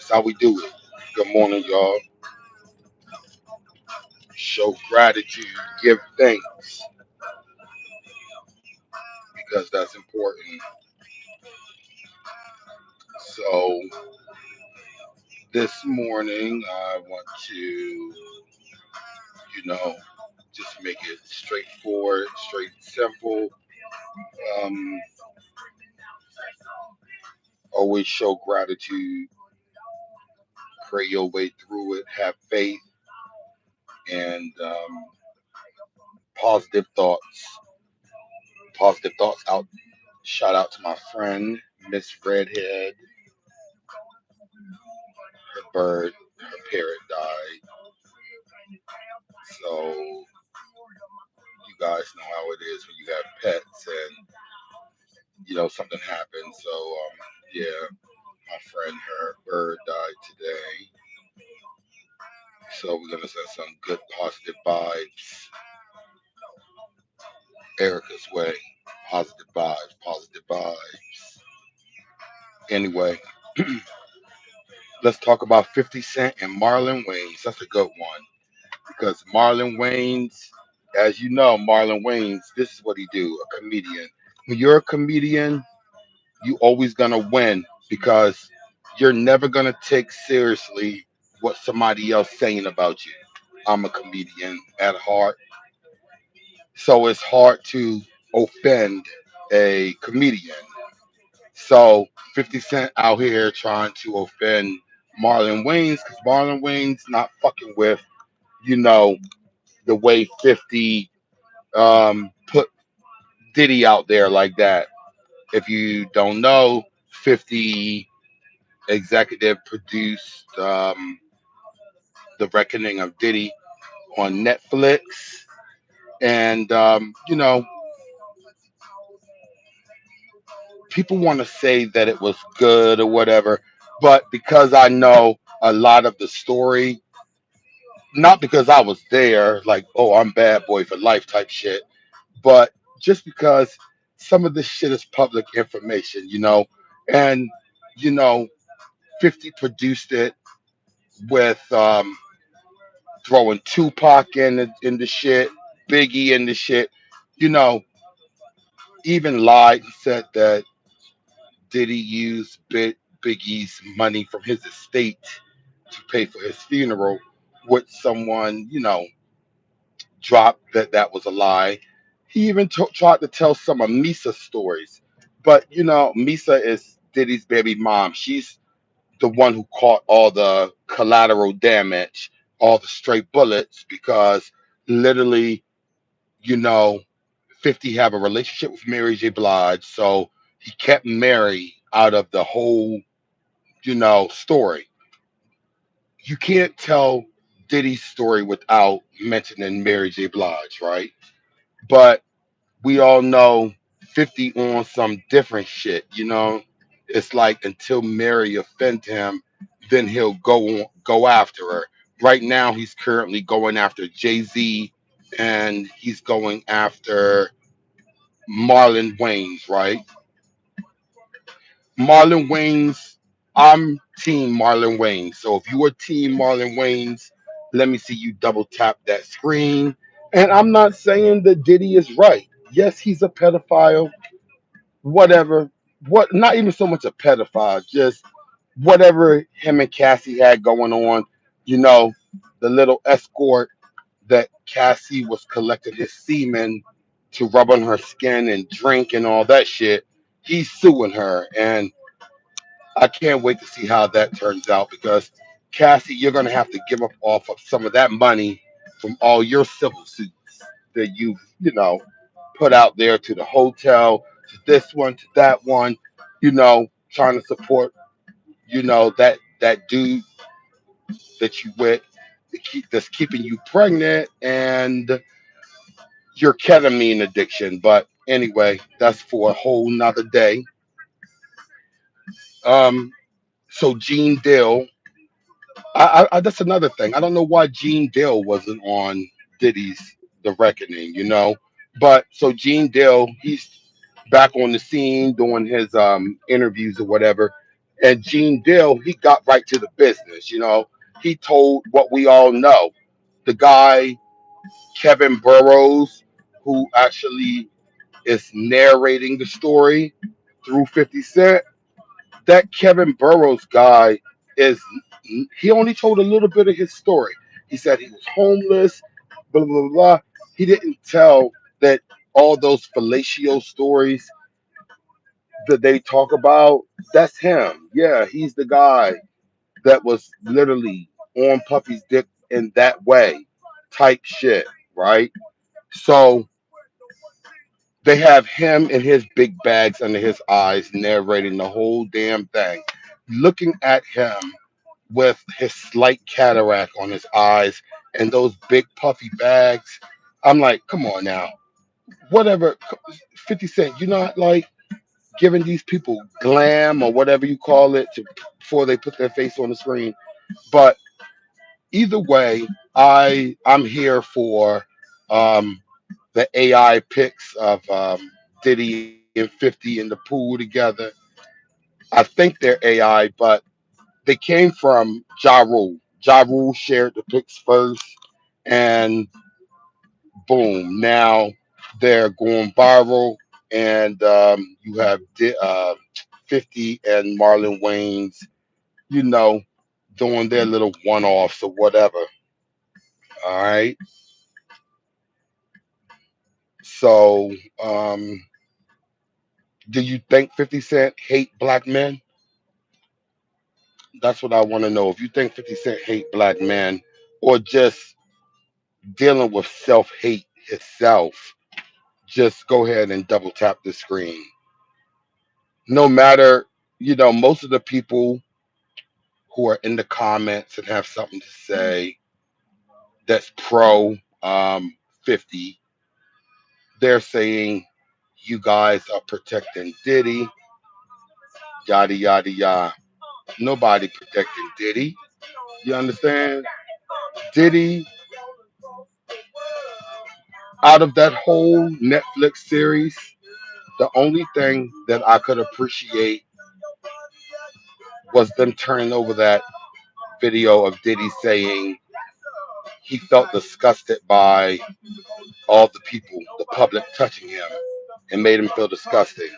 That's how we do it. Good morning, y'all. Show gratitude, give thanks because that's important. So this morning, I want to, just make it straightforward, straight, simple. Um, Always show gratitude, pray your way through it, have faith, and positive thoughts. Positive thoughts out. Shout out to my friend, Miss Redhead. Her bird, her parrot died. So you guys know how it is when you have pets and something happens. So yeah, my friend, her bird died today. So we're gonna send some good positive vibes Erica's way. Positive vibes, positive vibes. Anyway, let's talk about 50 Cent and Marlon Wayans. That's a good one because Marlon Wayans, as you know, Marlon Wayans, this is what he do, a comedian. When you're a comedian, you always gonna win because you're never gonna take seriously what somebody else saying about you. I'm a comedian at heart, so it's hard to offend a comedian. So 50 Cent out here trying to offend Marlon Wayans because Marlon Wayans not fucking with, you know, the way 50 put Diddy out there like that. If you don't know, 50 executive produced The Reckoning of Diddy on Netflix. And, people want to say that it was good or whatever. But because I know a lot of the story, not because I was there, like, oh, I'm bad boy for life type shit, but just because some of this shit is public information. And, you know, 50 produced it with throwing Tupac in the shit, Biggie in the shit. You know, even lied and said that Diddy used Biggie's money from his estate to pay for his funeral, which someone dropped that was a lie. He even tried to tell some of Misa's stories, but Misa is Diddy's baby mom. She's the one who caught all the collateral damage, all the stray bullets, because literally, you know, 50 have a relationship with Mary J. Blige, so he kept Mary out of the whole, story. You can't tell Diddy's story without mentioning Mary J. Blige, right? But we all know 50 on some different shit. It's like until Mary offend him, then he'll go after her. Right now, he's currently going after Jay-Z and he's going after Marlon Wayans, right? Marlon Wayans, I'm team Marlon Wayans. So if you are team Marlon Wayans, let me see you double tap that screen. And I'm not saying that Diddy is right. Yes, he's a pedophile, whatever. What not even so much a pedophile, just whatever him and Cassie had going on, you know, the little escort that Cassie was collecting his semen to rub on her skin and drink and all that shit. He's suing her, and I can't wait to see how that turns out because Cassie, you're gonna have to give up off of some of that money from all your civil suits that you've put out there to the hotel, to this one, to that one, trying to support, that dude that you with that's keeping you pregnant and your ketamine addiction. But anyway, that's for a whole nother day. Um, so Gene Dill, that's another thing. I don't know why Gene Dill wasn't on Diddy's The Reckoning. But so Gene Dill, he's back on the scene doing his interviews or whatever, And Gene Dill, he got right to the business. He told what we all know. The guy, Kevin Burrows, who actually is narrating the story through 50 Cent, that Kevin Burrows guy is, he only told a little bit of his story. He said he was homeless, blah, blah, blah. He didn't tell that all those fellatio stories that they talk about, that's him. Yeah, he's the guy that was literally on Puffy's dick in that way, type shit, right? So they have him and his big bags under his eyes narrating the whole damn thing, looking at him with his slight cataract on his eyes and those big puffy bags. I'm like, come on now. Whatever, 50 Cent, you're not like giving these people glam or whatever you call it before they put their face on the screen. But either way, I'm here for um, the AI pics of Diddy and 50 in the pool together. I think they're AI, but they came from Ja Rule. Ja Rule shared the pics first, and boom, now they're going viral. And you have 50 and Marlon Wayans, you know, doing their little one-offs or whatever. All right. So, um, do you think 50 Cent hate black men? That's what I want to know. If you think 50 Cent hate black men or just dealing with self-hate itself, just go ahead and double tap the screen. No matter, most of the people who are in the comments and have something to say that's pro 50, they're saying you guys are protecting Diddy, yada, yada, yada. Nobody protecting Diddy. You understand? Diddy, out of that whole Netflix series, the only thing that I could appreciate was them turning over that video of Diddy saying he felt disgusted by all the people, the public touching him, and made him feel disgusting.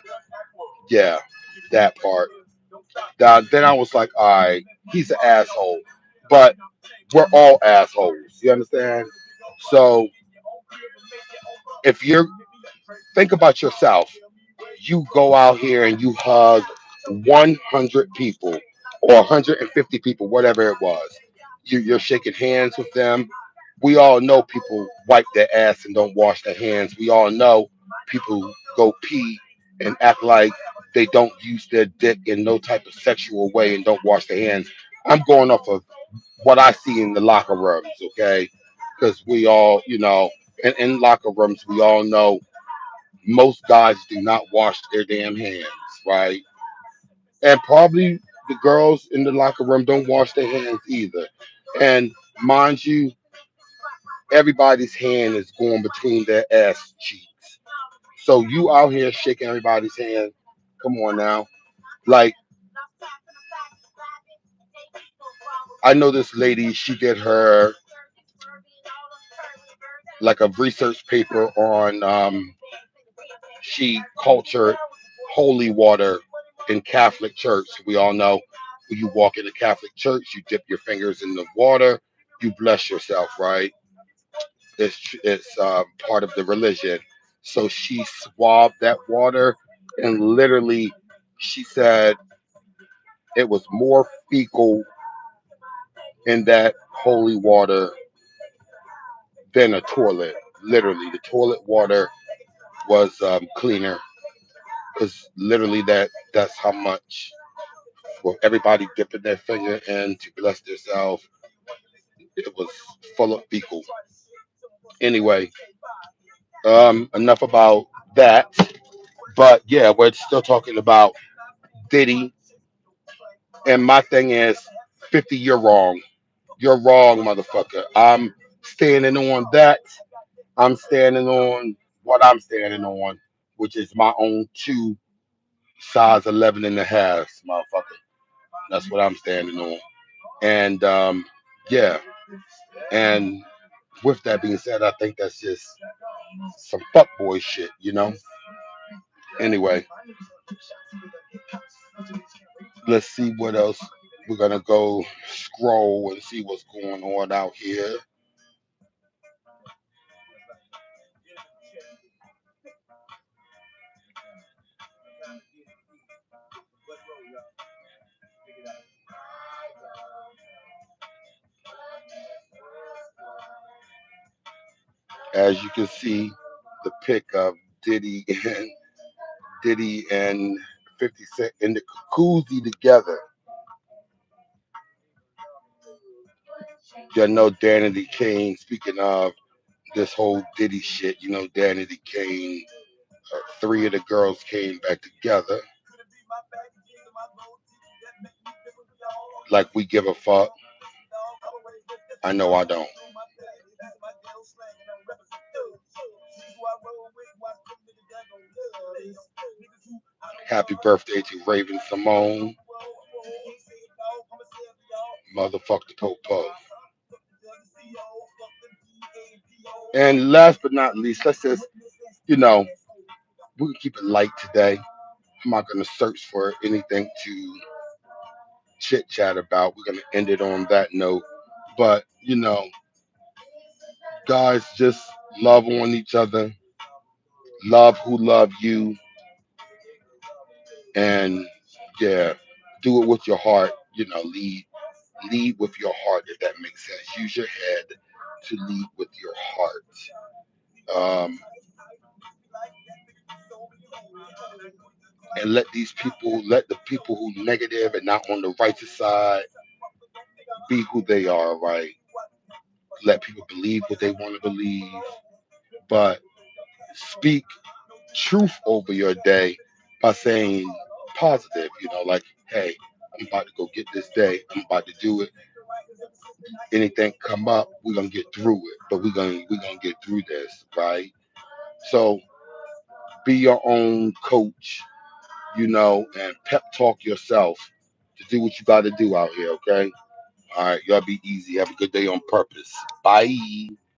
Yeah, that part. Then I was like, all right, he's an asshole. But we're all assholes. You understand? So if you're, think about yourself. You go out here and you hug 100 people or 150 people, whatever it was. You're shaking hands with them. We all know people wipe their ass and don't wash their hands. We all know people go pee and act like they don't use their dick in no type of sexual way and don't wash their hands. I'm going off of what I see in the locker rooms, okay? Because we all, in locker rooms, we all know most guys do not wash their damn hands, right? And probably the girls in the locker room don't wash their hands either. And mind you, everybody's hand is going between their ass cheeks. So you out here shaking everybody's hand. Come on now. Like, I know this lady, she did her like a research paper on she cultured holy water in Catholic Church. We all know when you walk in a Catholic church, you dip your fingers in the water, you bless yourself, right? It's part of the religion. So she swabbed that water, and literally, she said it was more fecal in that holy water than a toilet. Literally, the toilet water was cleaner because literally that's how much. Well, everybody dipping their finger in to bless themselves. It was full of fecal. Anyway, enough about that. But yeah, we're still talking about Diddy. And my thing is, 50, you're wrong. You're wrong, motherfucker. I'm standing on that. I'm standing on what I'm standing on, which is my own two size 11 and a half, motherfucker. That's what I'm standing on. And yeah, and with that being said, I think that's just some fuckboy shit, you know. Anyway, let's see what else. We're gonna go scroll and see what's going on out here. As you can see, the pic of Diddy and Diddy and 50 Cent in the jacuzzi together. You know, Danity Kane. Speaking of this whole Diddy shit, you know, Danity Kane. Three of the girls came back together. Like we give a fuck. I know I don't. Happy birthday to Raven Simone. Motherfuck the Popo. And last but not least, let's just, you know, we can keep it light today. I'm not going to search for anything to chit chat about. We're going to end it on that note. But, you know, guys, just love on each other, love who love you, and yeah, do it with your heart. You know, lead with your heart if that makes sense. Use your head to lead with your heart. And let the people who negative and not on the righteous side be who they are, right? Let people believe what they want to believe, but speak truth over your day by saying positive, you know, like, hey, I'm about to go get this day. I'm about to do it. Anything come up, we're gonna get through it. But we're gonna get through this, right? So be your own coach, you know, and pep talk yourself to do what you gotta do out here, okay? All right, y'all be easy. Have a good day on purpose. Bye.